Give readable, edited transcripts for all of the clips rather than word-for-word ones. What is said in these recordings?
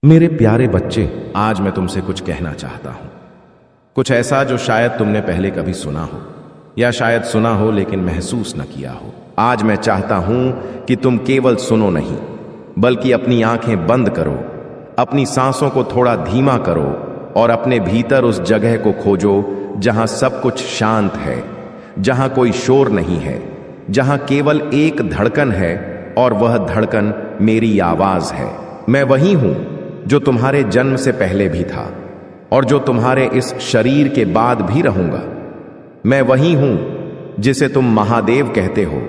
मेरे प्यारे बच्चे, आज मैं तुमसे कुछ कहना चाहता हूं। कुछ ऐसा जो शायद तुमने पहले कभी सुना हो या शायद सुना हो लेकिन महसूस न किया हो। आज मैं चाहता हूं कि तुम केवल सुनो नहीं, बल्कि अपनी आंखें बंद करो, अपनी सांसों को थोड़ा धीमा करो और अपने भीतर उस जगह को खोजो जहां सब कुछ शांत है, जहां कोई शोर नहीं है, जहां केवल एक धड़कन है और वह धड़कन मेरी आवाज है। मैं वही हूं जो तुम्हारे जन्म से पहले भी था और जो तुम्हारे इस शरीर के बाद भी रहूंगा। मैं वही हूं जिसे तुम महादेव कहते हो,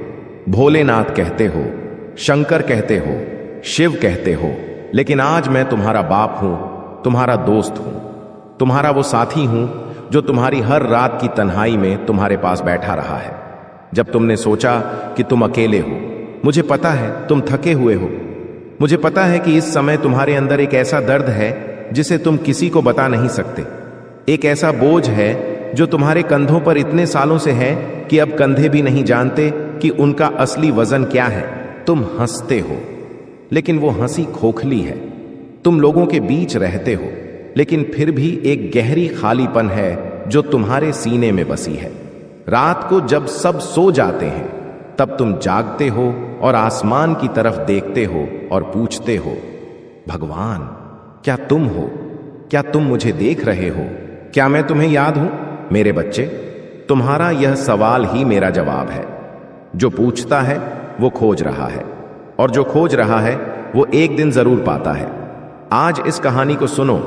भोलेनाथ कहते हो, शंकर कहते हो, शिव कहते हो। लेकिन आज मैं तुम्हारा बाप हूं, तुम्हारा दोस्त हूं, तुम्हारा वो साथी हूं जो तुम्हारी हर रात की तन्हाई में तुम्हारे पास बैठा रहा है। जब तुमने सोचा कि तुम अकेले हो, मुझे पता है तुम थके हुए हो। मुझे पता है कि इस समय तुम्हारे अंदर एक ऐसा दर्द है जिसे तुम किसी को बता नहीं सकते। एक ऐसा बोझ है जो तुम्हारे कंधों पर इतने सालों से है कि अब कंधे भी नहीं जानते कि उनका असली वजन क्या है। तुम हंसते हो, लेकिन वो हंसी खोखली है। तुम लोगों के बीच रहते हो, लेकिन फिर भी एक गहरी खालीपन है जो तुम्हारे सीने में बसी है। रात को जब सब सो जाते हैं, तब तुम जागते हो और आसमान की तरफ देखते हो और पूछते हो, भगवान, क्या तुम हो? क्या तुम मुझे देख रहे हो? क्या मैं तुम्हें याद हूं? मेरे बच्चे, तुम्हारा यह सवाल ही मेरा जवाब है। जो पूछता है वो खोज रहा है, और जो खोज रहा है वो एक दिन जरूर पाता है। आज इस कहानी को सुनो।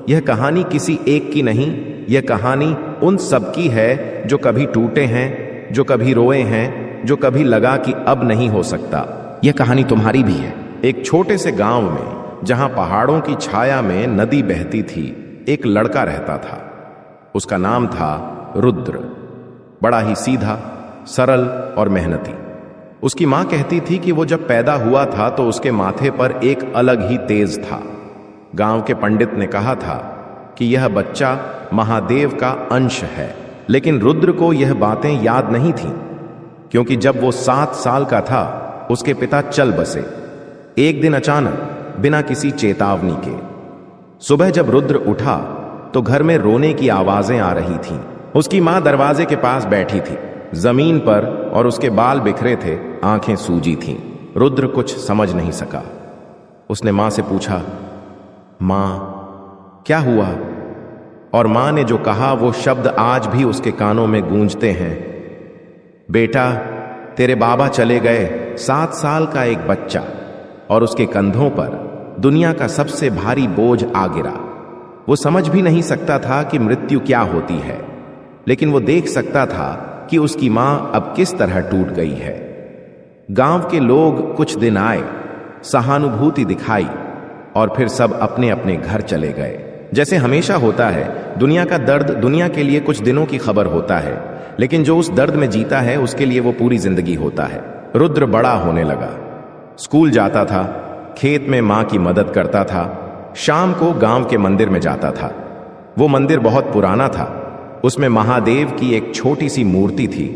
यह कहानी किसी एक की नहीं, यह कहानी उन सब की है जो कभी टूटे हैं, जो कभी रोए हैं, जो कभी लगा कि अब नहीं हो सकता। यह कहानी तुम्हारी भी है। एक छोटे से गांव में, जहां पहाड़ों की छाया में नदी बहती थी, एक लड़का रहता था। उसका नाम था रुद्र। बड़ा ही सीधा, सरल और मेहनती। उसकी मां कहती थी कि वो जब पैदा हुआ था तो उसके माथे पर एक अलग ही तेज था। गांव के पंडित ने कहा था कि यह बच्चा महादेव का अंश है। लेकिन रुद्र को यह बातें याद नहीं थीं, क्योंकि जब वो 7 साल का था, उसके पिता चल बसे। एक दिन अचानक, बिना किसी चेतावनी के, सुबह जब रुद्र उठा तो घर में रोने की आवाजें आ रही थीं। उसकी मां दरवाजे के पास बैठी थी, जमीन पर, और उसके बाल बिखरे थे, आंखें सूजी थीं। रुद्र कुछ समझ नहीं सका। उसने मां से पूछा, मां, क्या हुआ? और मां ने जो कहा वो शब्द आज भी उसके कानों में गूंजते हैं, बेटा, तेरे बाबा चले गए। 7 साल का एक बच्चा, और उसके कंधों पर दुनिया का सबसे भारी बोझ आ गिरा। वो समझ भी नहीं सकता था कि मृत्यु क्या होती है, लेकिन वो देख सकता था कि उसकी मां अब किस तरह टूट गई है। गांव के लोग कुछ दिन आए, सहानुभूति दिखाई, और फिर सब अपने अपने घर चले गए। जैसे हमेशा होता है, दुनिया का दर्द दुनिया के लिए कुछ दिनों की खबर होता है, लेकिन जो उस दर्द में जीता है उसके लिए वो पूरी जिंदगी होता है। रुद्र बड़ा होने लगा। स्कूल जाता था, खेत में मां की मदद करता था, शाम को गांव के मंदिर में जाता था। वो मंदिर बहुत पुराना था। उसमें महादेव की एक छोटी सी मूर्ति थी,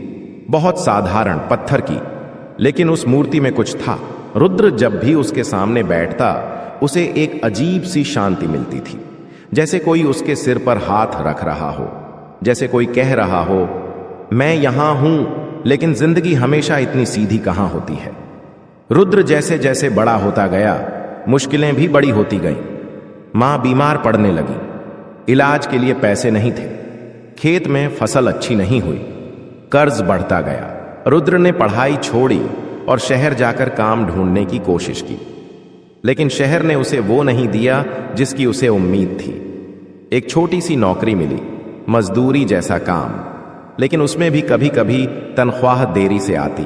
बहुत साधारण, पत्थर की, लेकिन उस मूर्ति में कुछ था। रुद्र जब भी उसके सामने बैठता, उसे एक अजीब सी शांति मिलती थी, जैसे कोई उसके सिर पर हाथ रख रहा हो, जैसे कोई कह रहा हो, मैं यहां हूं, लेकिन जिंदगी हमेशा इतनी सीधी कहां होती है। रुद्र जैसे जैसे बड़ा होता गया, मुश्किलें भी बड़ी होती गईं। मां बीमार पड़ने लगी, इलाज के लिए पैसे नहीं थे, खेत में फसल अच्छी नहीं हुई, कर्ज बढ़ता गया। रुद्र ने पढ़ाई छोड़ी और शहर जाकर काम ढूंढने की कोशिश की, लेकिन शहर ने उसे वो नहीं दिया जिसकी उसे उम्मीद थी। एक छोटी सी नौकरी मिली, मजदूरी जैसा काम, लेकिन उसमें भी कभी कभी तनख्वाह देरी से आती,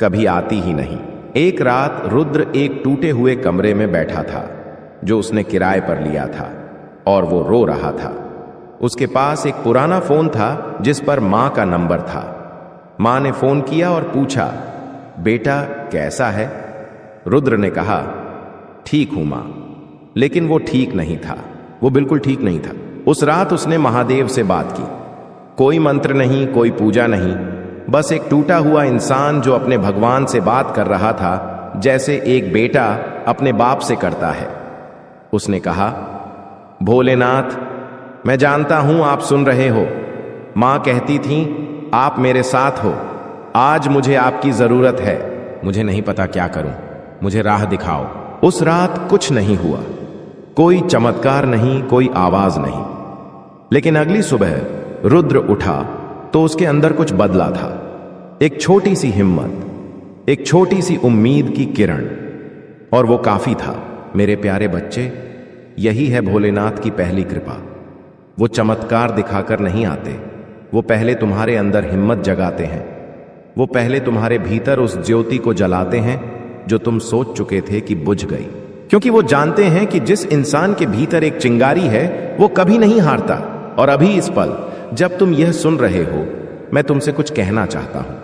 कभी आती ही नहीं। एक रात रुद्र एक टूटे हुए कमरे में बैठा था जो उसने किराए पर लिया था, और वो रो रहा था। उसके पास एक पुराना फोन था जिस पर मां का नंबर था। मां ने फोन किया और पूछा, बेटा कैसा है? रुद्र ने कहा, ठीक हूं मां। लेकिन वो ठीक नहीं था, वो बिल्कुल ठीक नहीं था। उस रात उसने महादेव से बात की। कोई मंत्र नहीं, कोई पूजा नहीं, बस एक टूटा हुआ इंसान जो अपने भगवान से बात कर रहा था, जैसे एक बेटा अपने बाप से करता है। उसने कहा, भोलेनाथ, मैं जानता हूं आप सुन रहे हो। मां कहती थी आप मेरे साथ हो। आज मुझे आपकी जरूरत है। मुझे नहीं पता क्या करूं, मुझे राह दिखाओ। उस रात कुछ नहीं हुआ, कोई चमत्कार नहीं, कोई आवाज नहीं। लेकिन अगली सुबह रुद्र उठा तो उसके अंदर कुछ बदला था। एक छोटी सी हिम्मत, एक छोटी सी उम्मीद की किरण, और वो काफी था। मेरे प्यारे बच्चे, यही है भोलेनाथ की पहली कृपा। वो चमत्कार दिखाकर नहीं आते, वो पहले तुम्हारे अंदर हिम्मत जगाते हैं। वो पहले तुम्हारे भीतर उस ज्योति को जलाते हैं जो तुम सोच चुके थे कि बुझ गई। क्योंकि वो जानते हैं कि जिस इंसान के भीतर एक चिंगारी है वो कभी नहीं हारता। और अभी इस पल जब तुम यह सुन रहे हो, मैं तुमसे कुछ कहना चाहता हूं।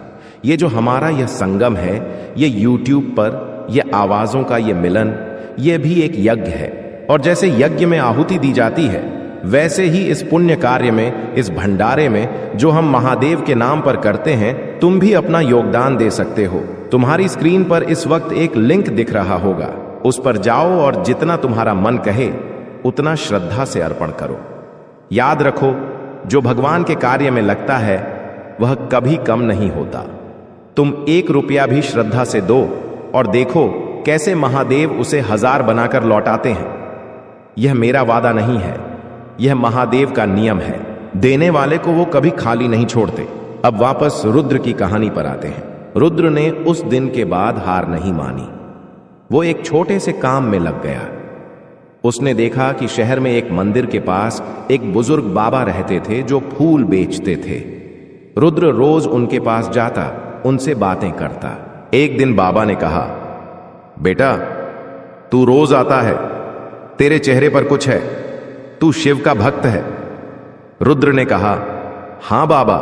ये जो हमारा यह संगम है, ये YouTube पर, ये आवाजों का ये मिलन, ये भी एक यज्ञ है। और जैसे यज्ञ में आहुति दी जाती है, वैसे ही इस पुण्य कार्य में, इस भंडारे में जो हम महादेव के नाम पर करते हैं, तुम भी अपना योगदान दे सकते हो। तुम्हारी स्क्रीन पर इस वक्त एक लिंक दिख रहा होगा, उस पर जाओ और जितना तुम्हारा मन कहे उतना श्रद्धा से अर्पण करो। याद रखो, जो भगवान के कार्य में लगता है वह कभी कम नहीं होता। तुम 1 रुपया भी श्रद्धा से दो और देखो कैसे महादेव उसे 1000 बनाकर लौटाते हैं। यह मेरा वादा नहीं है, यह महादेव का नियम है। देने वाले को वो कभी खाली नहीं छोड़ते। अब वापस रुद्र की कहानी पर आते हैं। रुद्र ने उस दिन के बाद हार नहीं मानी। वो एक छोटे से काम में लग गया। उसने देखा कि शहर में एक मंदिर के पास एक बुजुर्ग बाबा रहते थे जो फूल बेचते थे। रुद्र रोज उनके पास जाता, उनसे बातें करता। एक दिन बाबा ने कहा, बेटा, तू रोज आता है, तेरे चेहरे पर कुछ है, तू शिव का भक्त है। रुद्र ने कहा, हां बाबा,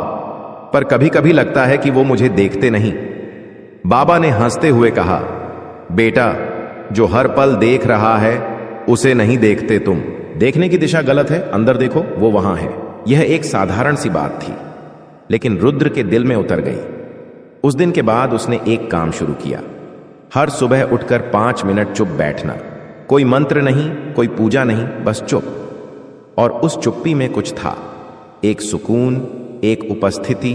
पर कभी कभी लगता है कि वो मुझे देखते नहीं। बाबा ने हंसते हुए कहा, बेटा, जो हर पल देख रहा है उसे नहीं देखते तुम। देखने की दिशा गलत है, अंदर देखो, वो वहां है। यह एक साधारण सी बात थी, लेकिन रुद्र के दिल में उतर गई। उस दिन के बाद उसने एक काम शुरू किया। हर सुबह उठकर 5 मिनट चुप बैठना। कोई मंत्र नहीं, कोई पूजा नहीं, बस चुप। और उस चुप्पी में कुछ था, एक सुकून, एक उपस्थिति,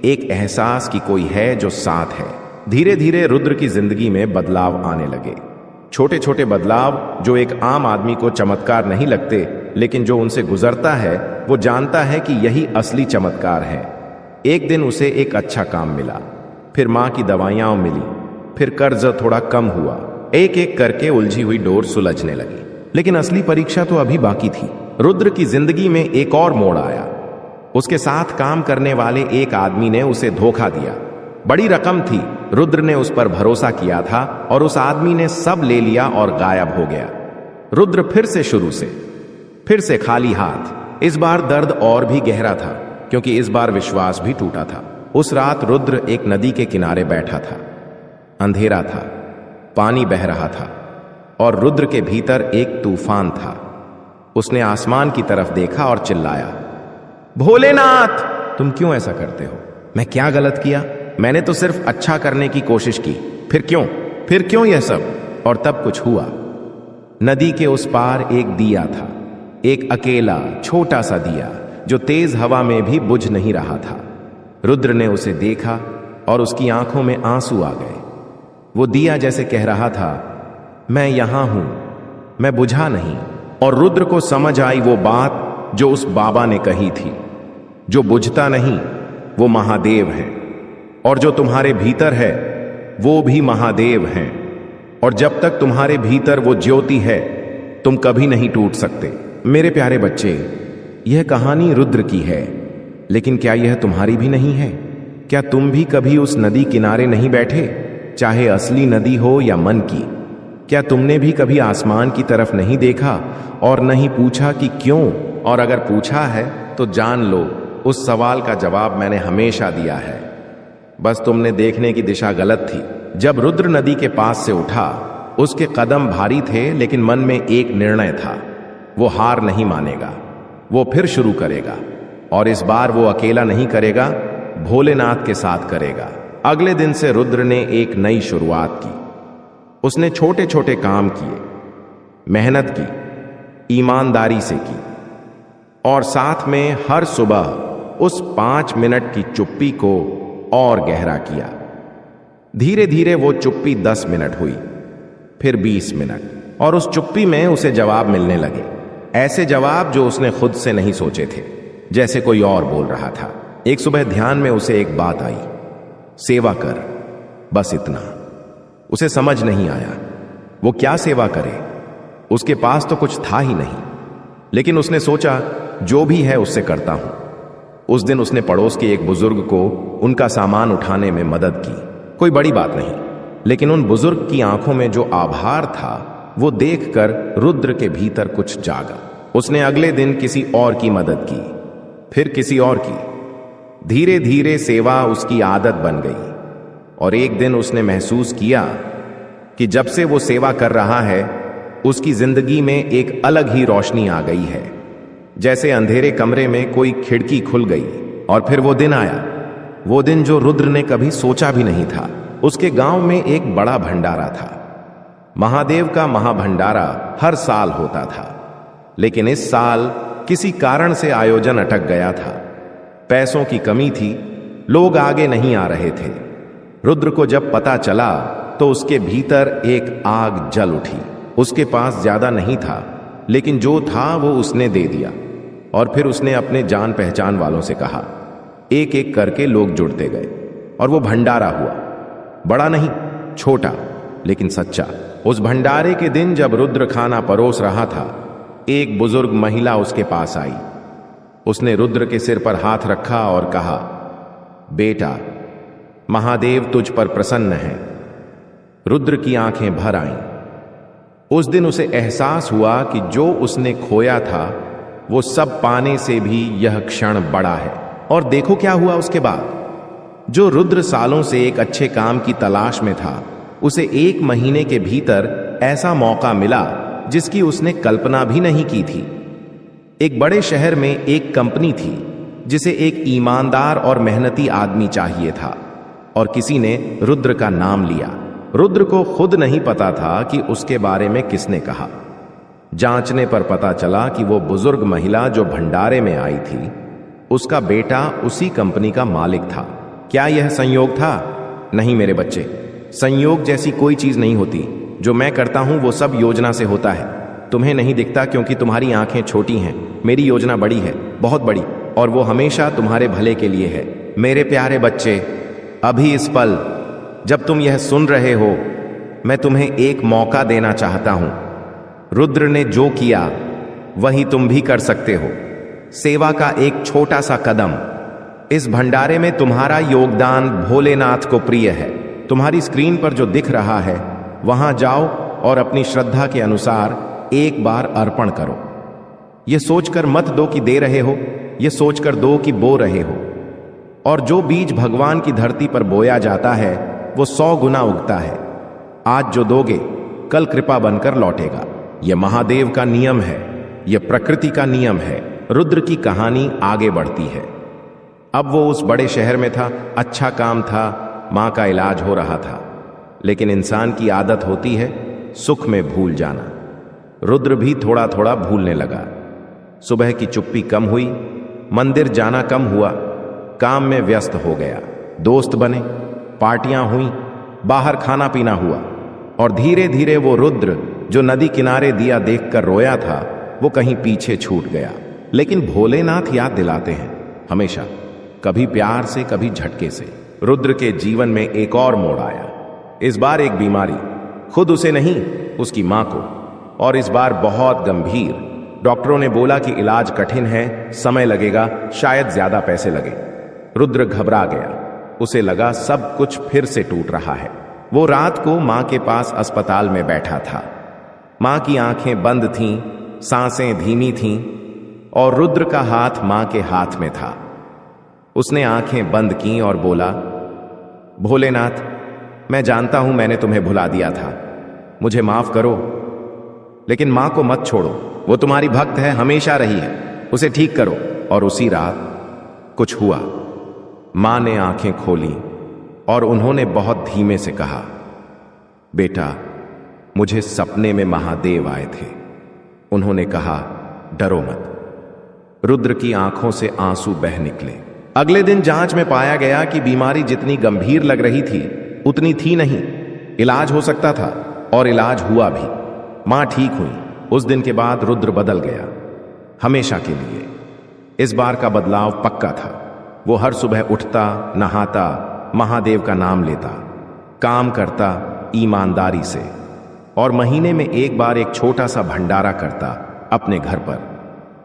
एक एहसास कि कोई है जो साथ है। धीरे धीरे रुद्र की जिंदगी में बदलाव आने लगे। छोटे छोटे बदलाव जो एक आम आदमी को चमत्कार नहीं लगते, लेकिन जो उनसे गुजरता है वो जानता है कि यही असली चमत्कार है। एक दिन उसे एक अच्छा काम मिला, फिर मां की दवाइयां मिली, फिर कर्ज थोड़ा कम हुआ। एक एक करके उलझी हुई डोर सुलझने लगी। लेकिन असली परीक्षा तो अभी बाकी थी। रुद्र की जिंदगी में एक और मोड़ आया। उसके साथ काम करने वाले एक आदमी ने उसे धोखा दिया। बड़ी रकम थी, रुद्र ने उस पर भरोसा किया था और उस आदमी ने सब ले लिया और गायब हो गया। रुद्र फिर से शुरू से, फिर से खाली हाथ। इस बार दर्द और भी गहरा था, क्योंकि इस बार विश्वास भी टूटा था। उस रात रुद्र एक नदी के किनारे बैठा था। अंधेरा था, पानी बह रहा था और रुद्र के भीतर एक तूफान था। उसने आसमान की तरफ देखा और चिल्लाया, भोलेनाथ, तुम क्यों ऐसा करते हो? मैं क्या गलत किया? मैंने तो सिर्फ अच्छा करने की कोशिश की। फिर क्यों यह सब? और तब कुछ हुआ। नदी के उस पार एक दिया था, एक अकेला छोटा सा दिया जो तेज हवा में भी बुझ नहीं रहा था। रुद्र ने उसे देखा और उसकी आंखों में आंसू आ गए। वो दिया जैसे कह रहा था, मैं यहां हूं, मैं बुझा नहीं। और रुद्र को समझ आई वो बात जो उस बाबा ने कही थी, जो बुझता नहीं वो महादेव है, और जो तुम्हारे भीतर है वो भी महादेव हैं। और जब तक तुम्हारे भीतर वो ज्योति है, तुम कभी नहीं टूट सकते। मेरे प्यारे बच्चे, यह कहानी रुद्र की है, लेकिन क्या यह तुम्हारी भी नहीं है? क्या तुम भी कभी उस नदी किनारे नहीं बैठे, चाहे असली नदी हो या मन की? क्या तुमने भी कभी आसमान की तरफ नहीं देखा और नहीं पूछा कि क्यों? और अगर पूछा है तो जान लो, उस सवाल का जवाब मैंने हमेशा दिया है। बस तुमने देखने की दिशा गलत थी। जब रुद्र नदी के पास से उठा, उसके कदम भारी थे, लेकिन मन में एक निर्णय था, वो हार नहीं मानेगा, वो फिर शुरू करेगा। और इस बार वो अकेला नहीं करेगा, भोलेनाथ के साथ करेगा। अगले दिन से रुद्र ने एक नई शुरुआत की। उसने छोटे छोटे काम किए, मेहनत की, ईमानदारी से की, और साथ में हर सुबह उस 5 मिनट की चुप्पी को और गहरा किया। धीरे धीरे वो चुप्पी 10 मिनट हुई, फिर 20 मिनट, और उस चुप्पी में उसे जवाब मिलने लगे। ऐसे जवाब जो उसने खुद से नहीं सोचे थे, जैसे कोई और बोल रहा था। एक सुबह ध्यान में उसे एक बात आई, सेवा कर, बस इतना। उसे समझ नहीं आया वो क्या सेवा करे, उसके पास तो कुछ था ही नहीं। लेकिन उसने सोचा जो भी है उससे करता हूं। उस दिन उसने पड़ोस के एक बुजुर्ग को उनका सामान उठाने में मदद की। कोई बड़ी बात नहीं, लेकिन उन बुजुर्ग की आंखों में जो आभार था वो देखकर रुद्र के भीतर कुछ जागा। उसने अगले दिन किसी और की मदद की, फिर किसी और की। धीरे धीरे सेवा उसकी आदत बन गई, और एक दिन उसने महसूस किया कि जब से वो सेवा कर रहा है उसकी जिंदगी में एक अलग ही रोशनी आ गई है। जैसे अंधेरे कमरे में कोई खिड़की खुल गई। और फिर वो दिन आया, वो दिन जो रुद्र ने कभी सोचा भी नहीं था। उसके गांव में एक बड़ा भंडारा था। महादेव का महाभंडारा हर साल होता था, लेकिन इस साल किसी कारण से आयोजन अटक गया था। पैसों की कमी थी, लोग आगे नहीं आ रहे थे। रुद्र को जब पता चला तो उसके भीतर एक आग जल उठी। उसके पास ज्यादा नहीं था, लेकिन जो था वो उसने दे दिया। और फिर उसने अपने जान पहचान वालों से कहा। एक एक करके लोग जुड़ते गए, और वो भंडारा हुआ। बड़ा नहीं, छोटा, लेकिन सच्चा। उस भंडारे के दिन जब रुद्र खाना परोस रहा था, एक बुजुर्ग महिला उसके पास आई। उसने रुद्र के सिर पर हाथ रखा और कहा, बेटा, महादेव तुझ पर प्रसन्न है। रुद्र की आंखें भर आईं। उस दिन उसे एहसास हुआ कि जो उसने खोया था वो सब पाने से भी यह क्षण बड़ा है। और देखो क्या हुआ उसके बाद। जो रुद्र सालों से एक अच्छे काम की तलाश में था, उसे 1 महीने के भीतर ऐसा मौका मिला जिसकी उसने कल्पना भी नहीं की थी। एक बड़े शहर में एक कंपनी थी जिसे एक ईमानदार और मेहनती आदमी चाहिए था, और किसी ने रुद्र का नाम लिया। रुद्र को खुद नहीं पता था कि उसके बारे में किसने कहा। जांचने पर पता चला कि वो बुजुर्ग महिला जो भंडारे में आई थी, उसका बेटा उसी कंपनी का मालिक था। क्या यह संयोग था? नहीं मेरे बच्चे, संयोग जैसी कोई चीज नहीं होती। जो मैं करता हूं वो सब योजना से होता है। तुम्हें नहीं दिखता क्योंकि तुम्हारी आंखें छोटी हैं। मेरी योजना बड़ी है, बहुत बड़ी, और वो हमेशा तुम्हारे भले के लिए है। मेरे प्यारे बच्चे, अभी इस पल जब तुम यह सुन रहे हो, मैं तुम्हें एक मौका देना चाहता हूं। रुद्र ने जो किया वही तुम भी कर सकते हो। सेवा का एक छोटा सा कदम। इस भंडारे में तुम्हारा योगदान भोलेनाथ को प्रिय है। तुम्हारी स्क्रीन पर जो दिख रहा है वहां जाओ और अपनी श्रद्धा के अनुसार एक बार अर्पण करो। यह सोचकर मत दो कि दे रहे हो, यह सोचकर दो कि बो रहे हो। और जो बीज भगवान की धरती पर बोया जाता है वो 100 गुना उगता है। आज जो दोगे कल कृपा बनकर लौटेगा। यह महादेव का नियम है, यह प्रकृति का नियम है। रुद्र की कहानी आगे बढ़ती है। अब वो उस बड़े शहर में था, अच्छा काम था, मां का इलाज हो रहा था। लेकिन इंसान की आदत होती है सुख में भूल जाना। रुद्र भी थोड़ा थोड़ा भूलने लगा। सुबह की चुप्पी कम हुई, मंदिर जाना कम हुआ, काम में व्यस्त हो गया। दोस्त बने, पार्टियां हुई, बाहर खाना पीना हुआ, और धीरे धीरे वो रुद्र जो नदी किनारे दिया देखकर रोया था वो कहीं पीछे छूट गया। लेकिन भोलेनाथ याद दिलाते हैं हमेशा, कभी प्यार से, कभी झटके से। रुद्र के जीवन में एक और मोड़ आया। इस बार एक बीमारी, खुद उसे नहीं, उसकी मां को, और इस बार बहुत गंभीर। डॉक्टरों ने बोला कि इलाज कठिन है, समय लगेगा, शायद ज्यादा पैसे लगे। रुद्र घबरा गया। उसे लगा सब कुछ फिर से टूट रहा है। वो रात को मां के पास अस्पताल में बैठा था। मां की आंखें बंद थीं, सांसें धीमी थीं, और रुद्र का हाथ मां के हाथ में था। उसने आंखें बंद की और बोला, भोलेनाथ, मैं जानता हूं मैंने तुम्हें भुला दिया था, मुझे माफ करो, लेकिन मां को मत छोड़ो। वो तुम्हारी भक्त है, हमेशा रही है, उसे ठीक करो। और उसी रात कुछ हुआ। मां ने आंखें खोली और उन्होंने बहुत धीमे से कहा, बेटा, मुझे सपने में महादेव आए थे। उन्होंने कहा, डरो मत। रुद्र की आंखों से आंसू बह निकले। अगले दिन जांच में पाया गया कि बीमारी जितनी गंभीर लग रही थी उतनी थी नहीं। इलाज हो सकता था और इलाज हुआ भी। मां ठीक हुई। उस दिन के बाद रुद्र बदल गया, हमेशा के लिए। इस बार का बदलाव पक्का था। वो हर सुबह उठता, नहाता, महादेव का नाम लेता, काम करता ईमानदारी से, और महीने में एक बार एक छोटा सा भंडारा करता अपने घर पर।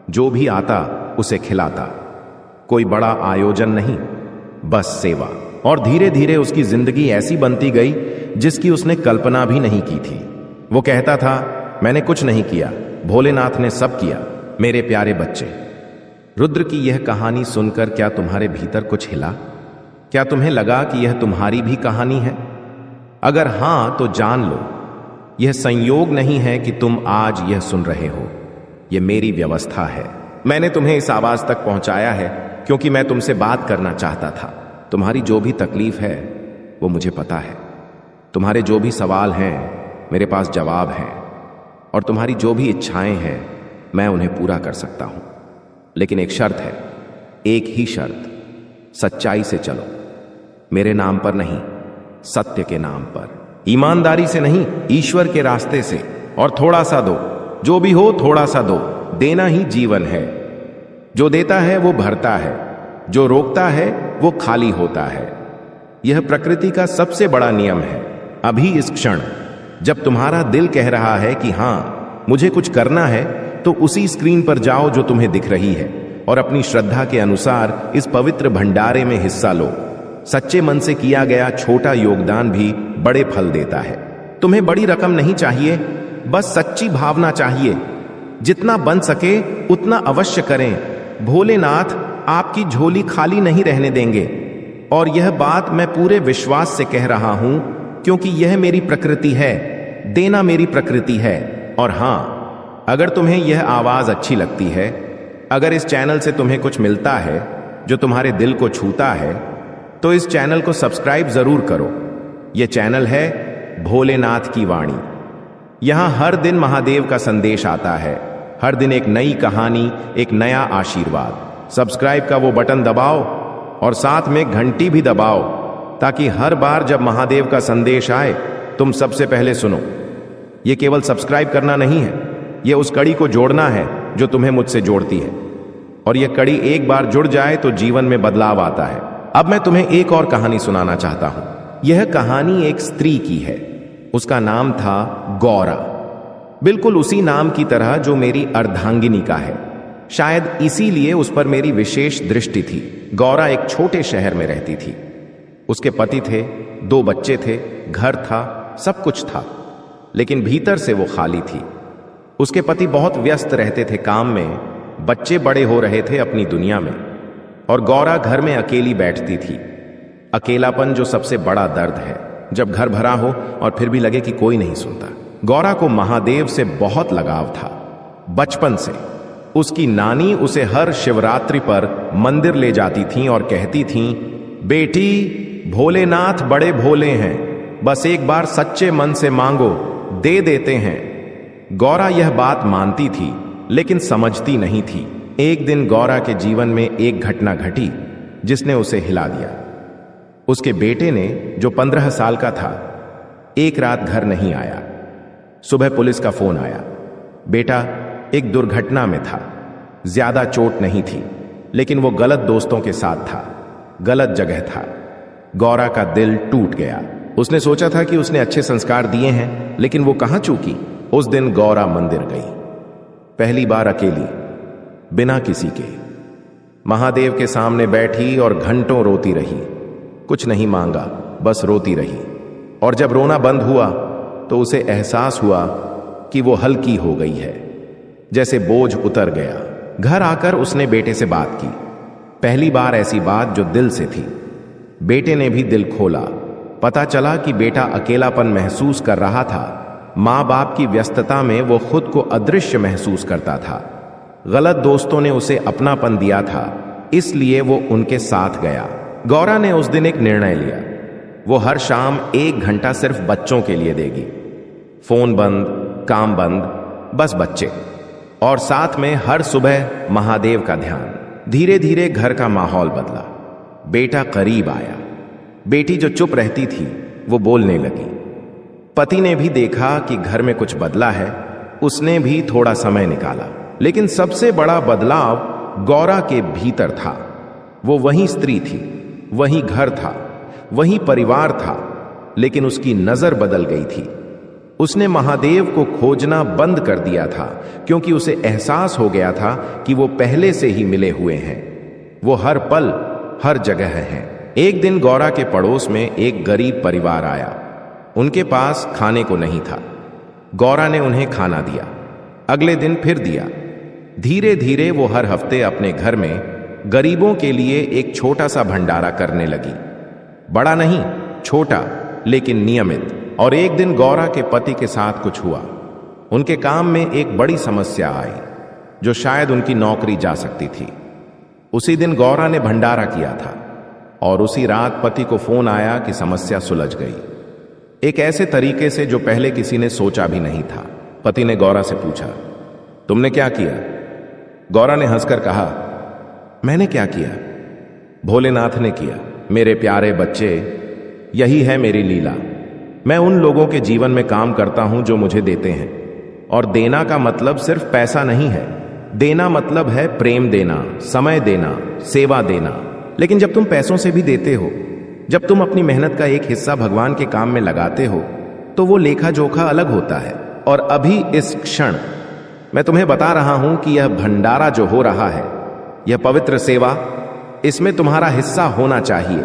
जो भी आता उसे खिलाता। कोई बड़ा आयोजन नहीं, बस सेवा। और धीरे धीरे उसकी जिंदगी ऐसी बनती गई जिसकी उसने कल्पना भी नहीं की थी। वो कहता था, मैंने कुछ नहीं किया, भोलेनाथ ने सब किया, मेरे प्यारे बच्चे। रुद्र की यह कहानी सुनकर क्या तुम्हारे भीतर कुछ हिला? क्या तुम्हें लगा कि यह तुम्हारी भी कहानी है? अगर हां तो जान लो, यह संयोग नहीं है कि तुम आज यह सुन रहे हो। यह मेरी व्यवस्था है। मैंने तुम्हें इस आवाज तक पहुंचाया है क्योंकि मैं तुमसे बात करना चाहता था। तुम्हारी जो भी तकलीफ है वो मुझे पता है। तुम्हारे जो भी सवाल हैं मेरे पास जवाब हैं, और तुम्हारी जो भी इच्छाएं हैं मैं उन्हें पूरा कर सकता हूं। लेकिन एक शर्त है, एक ही शर्त, सच्चाई से चलो। मेरे नाम पर नहीं, सत्य के नाम पर, ईमानदारी से नहीं, ईश्वर के रास्ते से। और थोड़ा सा दो, जो भी हो थोड़ा सा दो। देना ही जीवन है। जो देता है वो भरता है, जो रोकता है वो खाली होता है। यह प्रकृति का सबसे बड़ा नियम है। अभी इस क्षण जब तुम्हारा दिल कह रहा है कि हां मुझे कुछ करना है, तो उसी स्क्रीन पर जाओ जो तुम्हें दिख रही है, और अपनी श्रद्धा के अनुसार इस पवित्र भंडारे में हिस्सा लो। सच्चे मन से किया गया छोटा योगदान भी बड़े फल देता है। तुम्हें बड़ी रकम नहीं चाहिए, बस सच्ची भावना चाहिए। जितना बन सके उतना अवश्य करें। भोलेनाथ आपकी झोली खाली नहीं रहने देंगे। और यह बात मैं पूरे विश्वास से कह रहा हूं क्योंकि यह मेरी प्रकृति है। देना मेरी प्रकृति है। और हां, अगर तुम्हें यह आवाज अच्छी लगती है, अगर इस चैनल से तुम्हें कुछ मिलता है जो तुम्हारे दिल को छूता है, तो इस चैनल को सब्सक्राइब जरूर करो। यह चैनल है भोलेनाथ की वाणी। यहां हर दिन महादेव का संदेश आता है। हर दिन एक नई कहानी, एक नया आशीर्वाद। सब्सक्राइब का वो बटन दबाओ और साथ में घंटी भी दबाओ, ताकि हर बार जब महादेव का संदेश आए तुम सबसे पहले सुनो। यह केवल सब्सक्राइब करना नहीं है, यह उस कड़ी को जोड़ना है जो तुम्हें मुझसे जोड़ती है। और यह कड़ी एक बार जुड़ जाए तो जीवन में बदलाव आता है। अब मैं तुम्हें एक और कहानी सुनाना चाहता हूं। यह कहानी एक स्त्री की है। उसका नाम था गौरा, बिल्कुल उसी नाम की तरह जो मेरी अर्धांगिनी का है। शायद इसीलिए उस पर मेरी विशेष दृष्टि थी। गौरा एक छोटे शहर में रहती थी। उसके पति थे, 2 बच्चे थे, घर था, सब कुछ था, लेकिन भीतर से वो खाली थी। उसके पति बहुत व्यस्त रहते थे काम में, बच्चे बड़े हो रहे थे अपनी दुनिया में, और गौरा घर में अकेली बैठती थी। अकेलापन जो सबसे बड़ा दर्द है, जब घर भरा हो और फिर भी लगे कि कोई नहीं सुनता। गौरा को महादेव से बहुत लगाव था, बचपन से। उसकी नानी उसे हर शिवरात्रि पर मंदिर ले जाती थीं और कहती थीं, बेटी, भोलेनाथ बड़े भोले हैं, बस एक बार सच्चे मन से मांगो, दे देते हैं। गौरा यह बात मानती थी, लेकिन समझती नहीं थी। एक दिन गौरा के जीवन में एक घटना घटी जिसने उसे हिला दिया। उसके बेटे ने, जो 15 साल का था, एक रात घर नहीं आया। सुबह पुलिस का फोन आया। बेटा एक दुर्घटना में था, ज्यादा चोट नहीं थी, लेकिन वो गलत दोस्तों के साथ था, गलत जगह था। गौरा का दिल टूट गया। उसने सोचा था कि उसने अच्छे संस्कार दिए हैं, लेकिन वो कहां चूकी। उस दिन गौरा मंदिर गई, पहली बार अकेली, बिना किसी के। महादेव के सामने बैठी और घंटों रोती रही। कुछ नहीं मांगा, बस रोती रही। और जब रोना बंद हुआ तो उसे एहसास हुआ कि वो हल्की हो गई है, जैसे बोझ उतर गया। घर आकर उसने बेटे से बात की, पहली बार ऐसी बात जो दिल से थी। बेटे ने भी दिल खोला। पता चला कि बेटा अकेलापन महसूस कर रहा था। माँ बाप की व्यस्तता में वो खुद को अदृश्य महसूस करता था। गलत दोस्तों ने उसे अपनापन दिया था, इसलिए वो उनके साथ गया। गौरा ने उस दिन एक निर्णय लिया। वो हर शाम 1 घंटा सिर्फ बच्चों के लिए देगी। फोन बंद, काम बंद, बस बच्चे। और साथ में हर सुबह महादेव का ध्यान। धीरे धीरे घर का माहौल बदला। बेटा करीब आया। बेटी जो चुप रहती थी वो बोलने लगी। पति ने भी देखा कि घर में कुछ बदला है। उसने भी थोड़ा समय निकाला। लेकिन सबसे बड़ा बदलाव गौरा के भीतर था। वो वही स्त्री थी, वही घर था, वही परिवार था, लेकिन उसकी नजर बदल गई थी। उसने महादेव को खोजना बंद कर दिया था, क्योंकि उसे एहसास हो गया था कि वो पहले से ही मिले हुए हैं। वो हर पल हर जगह हैं। एक दिन गौरा के पड़ोस में एक गरीब परिवार आया। उनके पास खाने को नहीं था। गौरा ने उन्हें खाना दिया। अगले दिन फिर दिया। धीरे धीरे वो हर हफ्ते अपने घर में गरीबों के लिए एक छोटा सा भंडारा करने लगी। बड़ा नहीं, छोटा, लेकिन नियमित। और एक दिन गौरा के पति के साथ कुछ हुआ। उनके काम में एक बड़ी समस्या आई, जो शायद उनकी नौकरी जा सकती थी। उसी दिन गौरा ने भंडारा किया था, और उसी रात पति को फोन आया कि समस्या सुलझ गई, एक ऐसे तरीके से जो पहले किसी ने सोचा भी नहीं था। पति ने गौरा से पूछा, तुमने क्या किया? गौरा ने हंसकर कहा, मैंने क्या किया? भोलेनाथ ने किया। मेरे प्यारे बच्चे, यही है मेरी लीला। मैं उन लोगों के जीवन में काम करता हूं जो मुझे देते हैं। और देना का मतलब सिर्फ पैसा नहीं है। देना मतलब है प्रेम देना, समय देना, सेवा देना। लेकिन जब तुम पैसों से भी देते हो, जब तुम अपनी मेहनत का एक हिस्सा भगवान के काम में लगाते हो, तो वो लेखा जोखा अलग होता है। और अभी इस क्षण मैं तुम्हें बता रहा हूं कि यह भंडारा जो हो रहा है, यह पवित्र सेवा, इसमें तुम्हारा हिस्सा होना चाहिए।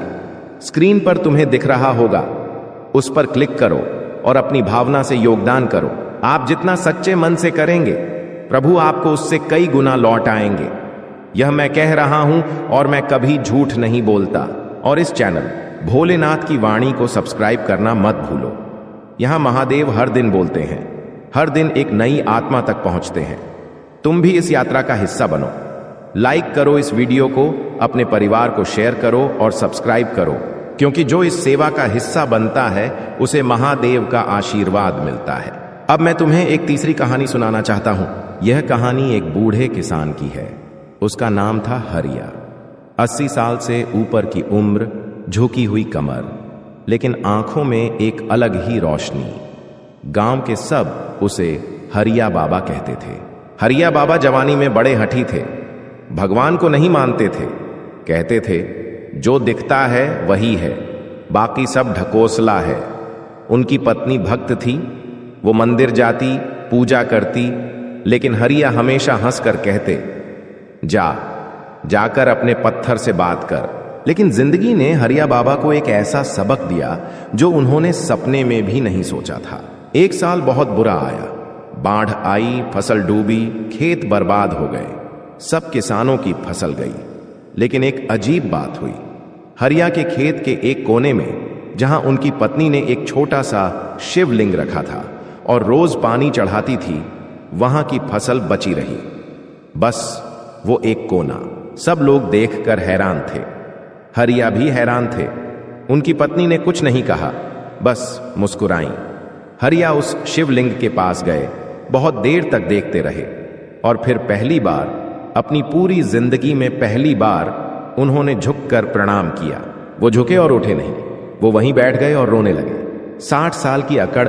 स्क्रीन पर तुम्हें दिख रहा होगा, उस पर क्लिक करो और अपनी भावना से योगदान करो। आप जितना सच्चे मन से करेंगे, प्रभु आपको उससे कई गुना लौट आएंगे। यह मैं कह रहा हूं और मैं कभी झूठ नहीं बोलता। और इस चैनल भोलेनाथ की वाणी को सब्सक्राइब करना मत भूलो। यहां महादेव हर दिन बोलते हैं, हर दिन एक नई आत्मा तक पहुंचते हैं। तुम भी इस यात्रा का हिस्सा बनो। लाइक करो इस वीडियो को, अपने परिवार को शेयर करो और सब्सक्राइब करो, क्योंकि जो इस सेवा का हिस्सा बनता है उसे महादेव का आशीर्वाद मिलता है। अब मैं तुम्हें एक तीसरी कहानी सुनाना चाहता हूं। यह कहानी एक बूढ़े किसान की है। उसका नाम था हरिया। 80 साल से ऊपर की उम्र, झुकी हुई कमर, लेकिन आंखों में एक अलग ही रोशनी। गांव के सब उसे हरिया बाबा कहते थे। हरिया बाबा जवानी में बड़े हठी थे। भगवान को नहीं मानते थे। कहते थे, जो दिखता है वही है, बाकी सब ढकोसला है। उनकी पत्नी भक्त थी। वो मंदिर जाती, पूजा करती, लेकिन हरिया हमेशा हंसकर कहते, जाकर अपने पत्थर से बात कर। लेकिन जिंदगी ने हरिया बाबा को एक ऐसा सबक दिया जो उन्होंने सपने में भी नहीं सोचा था। एक साल बहुत बुरा आया। बाढ़ आई, फसल डूबी, खेत बर्बाद हो गए, सब किसानों की फसल गई। लेकिन एक अजीब बात हुई। हरिया के खेत के एक कोने में, जहां उनकी पत्नी ने एक छोटा सा शिवलिंग रखा था और रोज पानी चढ़ाती थी, वहां की फसल बची रही। बस वो एक कोना। सब लोग देखकर हैरान थे। हरिया भी हैरान थे। उनकी पत्नी ने कुछ नहीं कहा, बस मुस्कुराई। हरिया उस शिवलिंग के पास गए, बहुत देर तक देखते रहे, और फिर पहली बार, अपनी पूरी जिंदगी में पहली बार, उन्होंने झुककर प्रणाम किया। वो झुके और उठे नहीं। वो वहीं बैठ गए और रोने लगे। 60 साल की अकड़